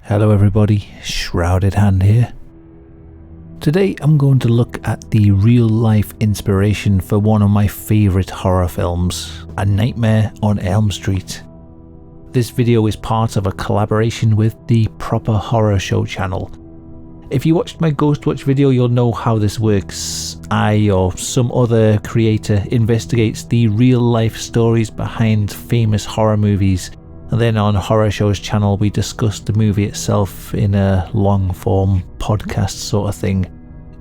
Hello everybody, Shrouded Hand here. Today I'm going to look at the real life inspiration for one of my favourite horror films, A Nightmare on Elm Street. This video is part of a collaboration with the Proper Horror Show channel. If you watched my Ghost Watch video, you'll know how this works. I or some other creator investigates the real life stories behind famous horror movies. And then on Horror Show's channel we discussed the movie itself in a long form podcast sort of thing.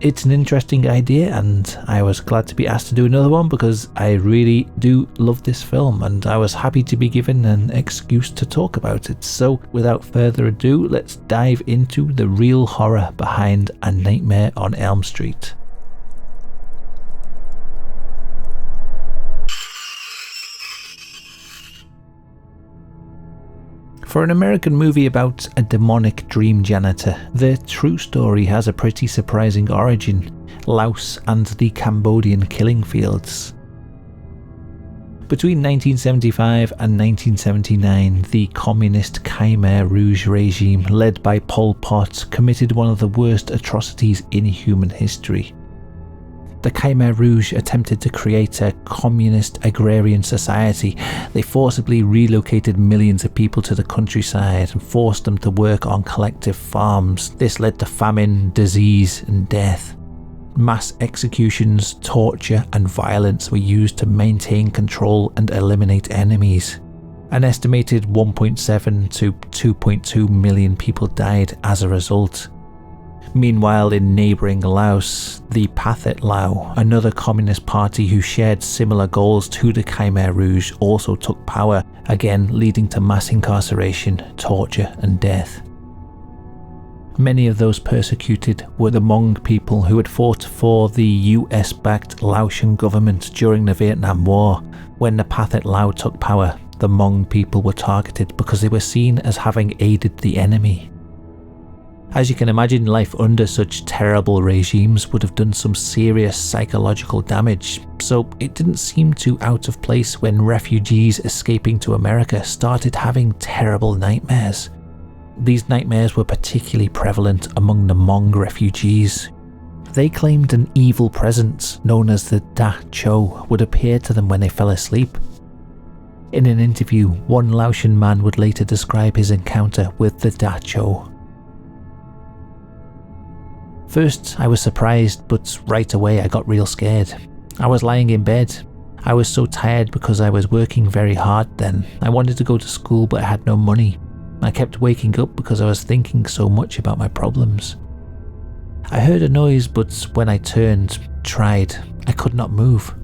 It's an interesting idea and I was glad to be asked to do another one because I really do love this film and I was happy to be given an excuse to talk about it. So without further ado, let's dive into the real horror behind A Nightmare on Elm Street. For an American movie about a demonic dream janitor, the true story has a pretty surprising origin: Laos and the Cambodian killing fields. Between 1975 and 1979, the communist Khmer Rouge regime led by Pol Pot committed one of the worst atrocities in human history. The Khmer Rouge attempted to create a communist agrarian society. They forcibly relocated millions of people to the countryside and forced them to work on collective farms. This led to famine, disease and death. Mass executions, torture and violence were used to maintain control and eliminate enemies. An estimated 1.7 to 2.2 million people died as a result. Meanwhile, in neighbouring Laos, the Pathet Lao, another communist party who shared similar goals to the Khmer Rouge, also took power, again leading to mass incarceration, torture and death. Many of those persecuted were the Hmong people who had fought for the US-backed Laotian government during the Vietnam War. When the Pathet Lao took power, the Hmong people were targeted because they were seen as having aided the enemy. As you can imagine, life under such terrible regimes would have done some serious psychological damage, so it didn't seem too out of place when refugees escaping to America started having terrible nightmares. These nightmares were particularly prevalent among the Hmong refugees. They claimed an evil presence known as the Da Cho would appear to them when they fell asleep. In an interview, one Laotian man would later describe his encounter with the Da Cho. First, I was surprised, but right away I got real scared. I was lying in bed. I was so tired because I was working very hard then. I wanted to go to school but I had no money. I kept waking up because I was thinking so much about my problems. I heard a noise, but when I tried, I could not move.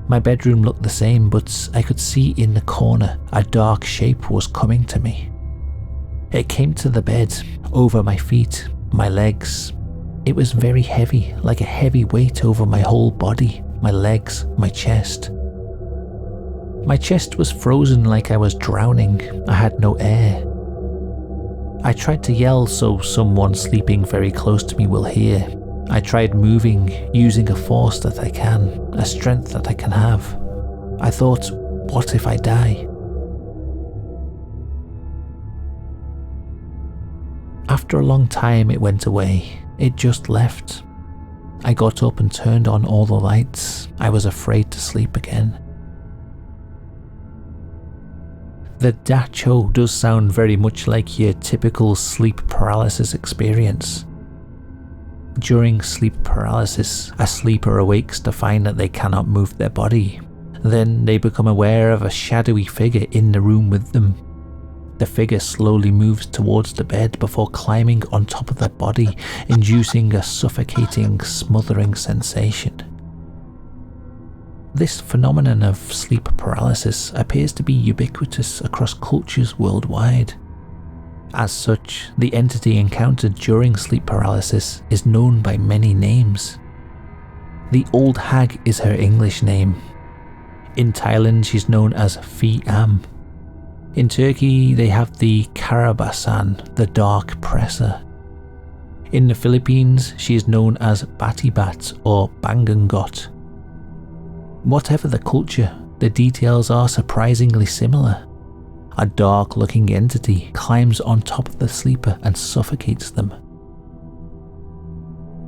My bedroom looked the same, but I could see in the corner a dark shape was coming to me. It came to the bed, over my feet, my legs. It was very heavy, like a heavy weight over my whole body, my legs, my chest. My chest was frozen like I was drowning. I had no air. I tried to yell so someone sleeping very close to me will hear. I tried moving, using a force that I can, a strength that I can have. I thought, what if I die? After a long time it went away. It just left. I got up and turned on all the lights. I was afraid to sleep again. The Da Cho does sound very much like your typical sleep paralysis experience. During sleep paralysis, a sleeper awakes to find that they cannot move their body. Then they become aware of a shadowy figure in the room with them. The figure slowly moves towards the bed before climbing on top of their body, inducing a suffocating, smothering sensation. This phenomenon of sleep paralysis appears to be ubiquitous across cultures worldwide. As such, the entity encountered during sleep paralysis is known by many names. The Old Hag is her English name. In Thailand, she's known as Phi Am. In Turkey, they have the Karabasan, the Dark Presser. In the Philippines, she is known as Batibat or Bangangot. Whatever the culture, the details are surprisingly similar. A dark-looking entity climbs on top of the sleeper and suffocates them.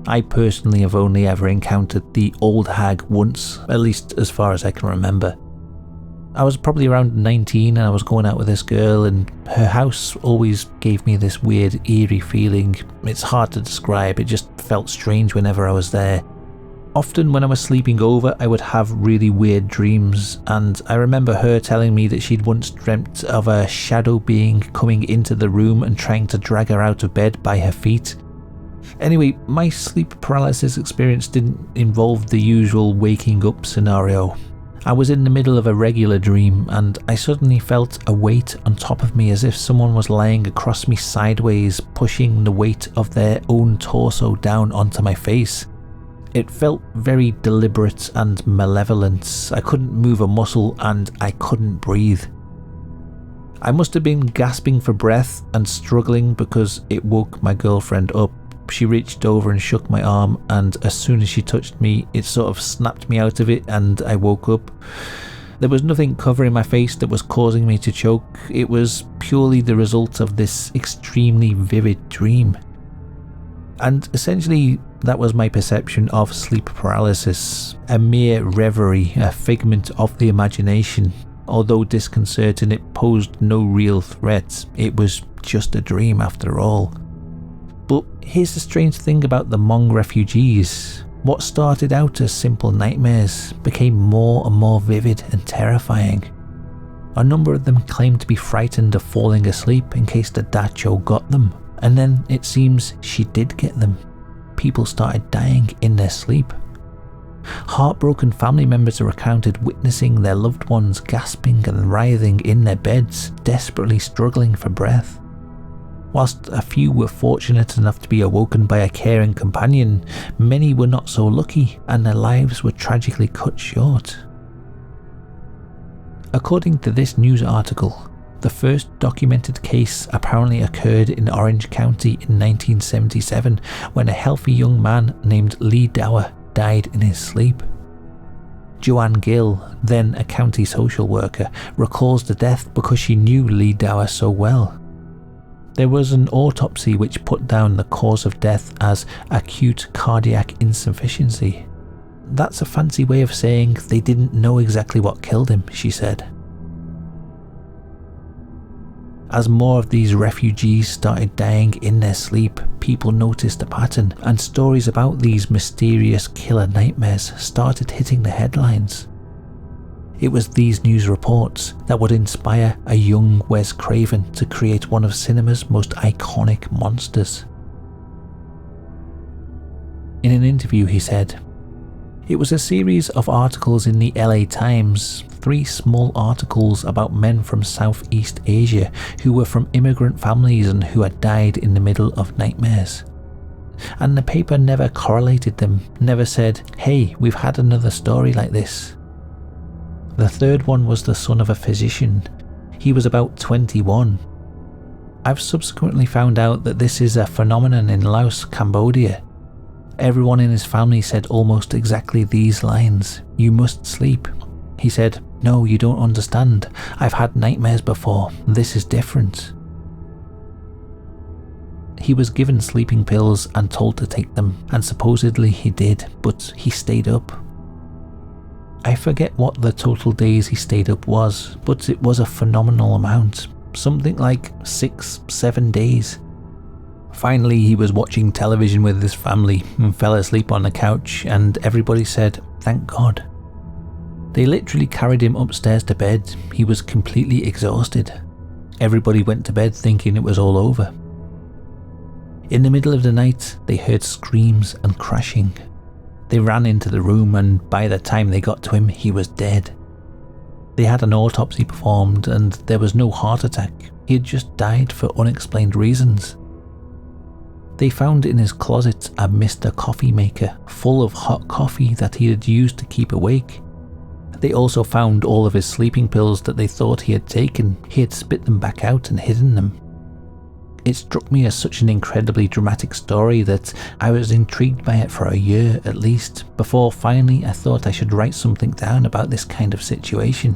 I personally have only ever encountered the old hag once, at least as far as I can remember. I was probably around 19 and I was going out with this girl, and her house always gave me this weird, eerie feeling. It's hard to describe, it just felt strange whenever I was there. Often when I was sleeping over, I would have really weird dreams, and I remember her telling me that she'd once dreamt of a shadow being coming into the room and trying to drag her out of bed by her feet. Anyway, my sleep paralysis experience didn't involve the usual waking up scenario. I was in the middle of a regular dream and I suddenly felt a weight on top of me, as if someone was lying across me sideways, pushing the weight of their own torso down onto my face. It felt very deliberate and malevolent. I couldn't move a muscle and I couldn't breathe. I must have been gasping for breath and struggling because it woke my girlfriend up. She reached over and shook my arm, and as soon as she touched me, it sort of snapped me out of it and I woke up. There was nothing covering my face that was causing me to choke. It was purely the result of this extremely vivid dream. And essentially, that was my perception of sleep paralysis. A mere reverie, a figment of the imagination. Although disconcerting, it posed no real threat. It was just a dream after all. But here's the strange thing about the Hmong refugees. What started out as simple nightmares became more and more vivid and terrifying. A number of them claimed to be frightened of falling asleep in case the dacho got them, and then it seems she did get them. People started dying in their sleep. Heartbroken family members are recounted witnessing their loved ones gasping and writhing in their beds, desperately struggling for breath. Whilst a few were fortunate enough to be awoken by a caring companion, many were not so lucky and their lives were tragically cut short. According to this news article, the first documented case apparently occurred in Orange County in 1977 when a healthy young man named Lee Dower died in his sleep. Joanne Gill, then a county social worker, recalls the death because she knew Lee Dower so well. There was an autopsy which put down the cause of death as acute cardiac insufficiency. That's a fancy way of saying they didn't know exactly what killed him, she said. As more of these refugees started dying in their sleep, people noticed a pattern, and stories about these mysterious killer nightmares started hitting the headlines. It was these news reports that would inspire a young Wes Craven to create one of cinema's most iconic monsters. In an interview he said, "It was a series of articles in the LA Times, 3 small articles about men from Southeast Asia who were from immigrant families and who had died in the middle of nightmares. And the paper never correlated them, never said, hey, we've had another story like this. The third one was the son of a physician. He was about 21. I've subsequently found out that this is a phenomenon in Laos, Cambodia. Everyone in his family said almost exactly these lines. You must sleep." He said, "No, you don't understand. I've had nightmares before. This is different." He was given sleeping pills and told to take them, and supposedly he did, but he stayed up. I forget what the total days he stayed up was, but it was a phenomenal amount, something like 6-7 days. Finally, he was watching television with his family and fell asleep on the couch, and everybody said, "Thank God." They literally carried him upstairs to bed. He was completely exhausted. Everybody went to bed thinking it was all over. In the middle of the night, they heard screams and crashing. They ran into the room, and by the time they got to him, he was dead. They had an autopsy performed and there was no heart attack. He had just died for unexplained reasons. They found in his closet a Mr. Coffee maker full of hot coffee that he had used to keep awake. They also found all of his sleeping pills that they thought he had taken. He had spit them back out and hidden them. It struck me as such an incredibly dramatic story that I was intrigued by it for a year at least, before finally I thought I should write something down about this kind of situation.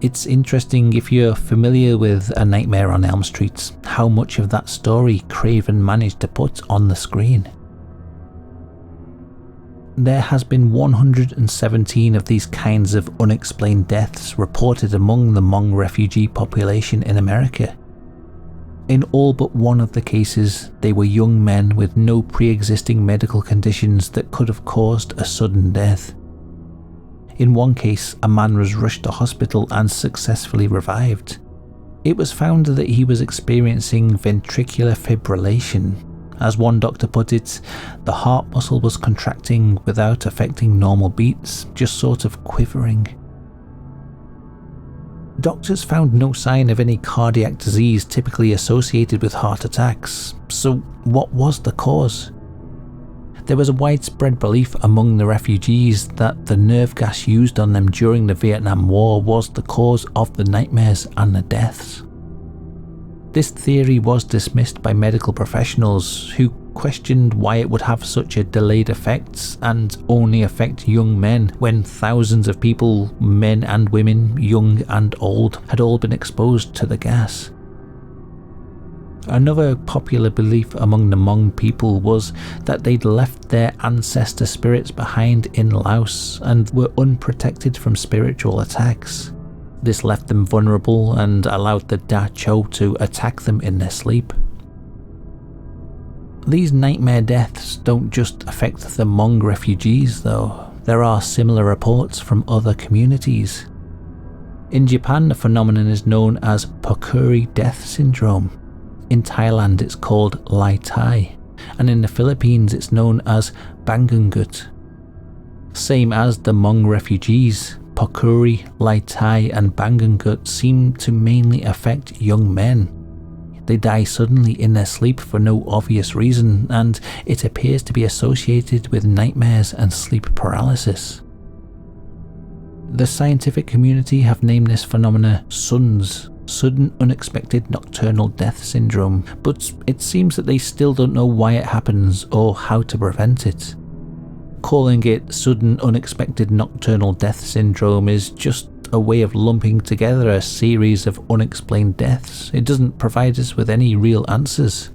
It's interesting, if you're familiar with A Nightmare on Elm Street, how much of that story Craven managed to put on the screen. There has been 117 of these kinds of unexplained deaths reported among the Hmong refugee population in America. In all but one of the cases, they were young men with no pre-existing medical conditions that could have caused a sudden death. In one case, a man was rushed to hospital and successfully revived. It was found that he was experiencing ventricular fibrillation. As one doctor put it, the heart muscle was contracting without affecting normal beats, just sort of quivering. Doctors found no sign of any cardiac disease typically associated with heart attacks, so what was the cause? There was a widespread belief among the refugees that the nerve gas used on them during the Vietnam War was the cause of the nightmares and the deaths. This theory was dismissed by medical professionals who questioned why it would have such a delayed effect and only affect young men when thousands of people, men and women, young and old, had all been exposed to the gas. Another popular belief among the Hmong people was that they'd left their ancestor spirits behind in Laos and were unprotected from spiritual attacks. This left them vulnerable and allowed the Da Cho to attack them in their sleep. These nightmare deaths don't just affect the Hmong refugees though. There are similar reports from other communities. In Japan, the phenomenon is known as Pokuri death syndrome. In Thailand it's called Lai Tai, and in the Philippines it's known as Bangungut. Same as the Hmong refugees, Pokuri, Lai Tai and Bangungut seem to mainly affect young men. They die suddenly in their sleep for no obvious reason, and it appears to be associated with nightmares and sleep paralysis. The scientific community have named this phenomena SUNS, Sudden Unexpected Nocturnal Death Syndrome, but it seems that they still don't know why it happens or how to prevent it. Calling it Sudden Unexpected Nocturnal Death Syndrome is just a way of lumping together a series of unexplained deaths. It doesn't provide us with any real answers.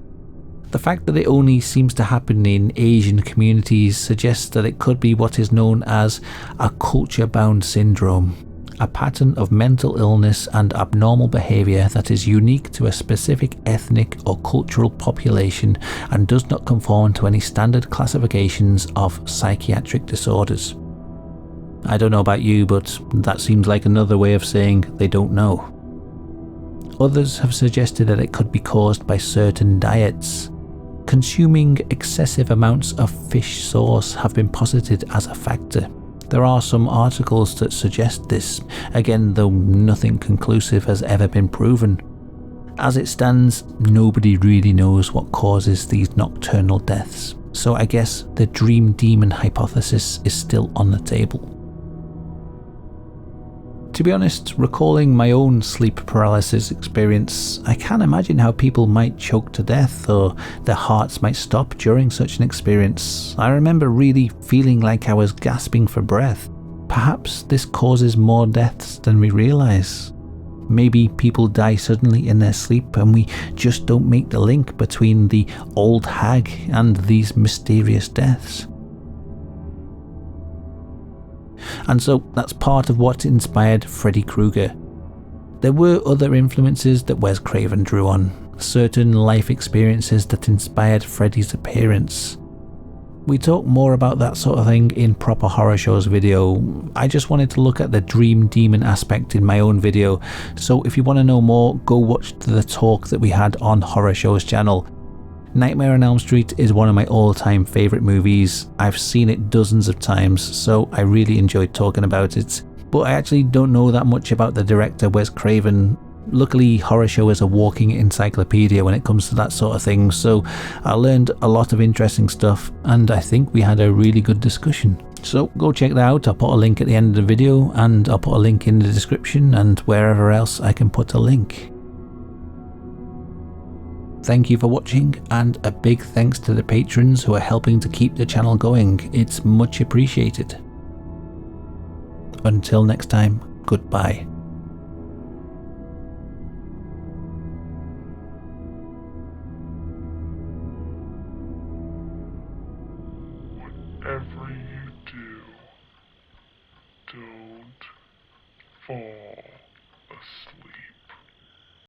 The fact that it only seems to happen in Asian communities suggests that it could be what is known as a culture-bound syndrome, a pattern of mental illness and abnormal behaviour that is unique to a specific ethnic or cultural population and does not conform to any standard classifications of psychiatric disorders. I don't know about you, but that seems like another way of saying they don't know. Others have suggested that it could be caused by certain diets. Consuming excessive amounts of fish sauce have been posited as a factor. There are some articles that suggest this, again though nothing conclusive has ever been proven. As it stands, nobody really knows what causes these nocturnal deaths, so I guess the dream demon hypothesis is still on the table. To be honest, recalling my own sleep paralysis experience, I can't imagine how people might choke to death or their hearts might stop during such an experience. I remember really feeling like I was gasping for breath. Perhaps this causes more deaths than we realise. Maybe people die suddenly in their sleep and we just don't make the link between the old hag and these mysterious deaths. And so that's part of what inspired Freddy Krueger. There were other influences that Wes Craven drew on, certain life experiences that inspired Freddy's appearance. We talk more about that sort of thing in Proper Horror Shows video. I just wanted to look at the dream demon aspect in my own video, so if you want to know more, go watch the talk that we had on Horror Shows channel. Nightmare on Elm Street is one of my all-time favourite movies. I've seen it dozens of times, so I really enjoyed talking about it. But I actually don't know that much about the director Wes Craven. Luckily, Horror Show is a walking encyclopedia when it comes to that sort of thing, so I learned a lot of interesting stuff and I think we had a really good discussion. So go check that out. I'll put a link at the end of the video and I'll put a link in the description and wherever else I can put a link. Thank you for watching, and a big thanks to the patrons who are helping to keep the channel going. It's much appreciated. Until next time, goodbye. whatever you do, don't fall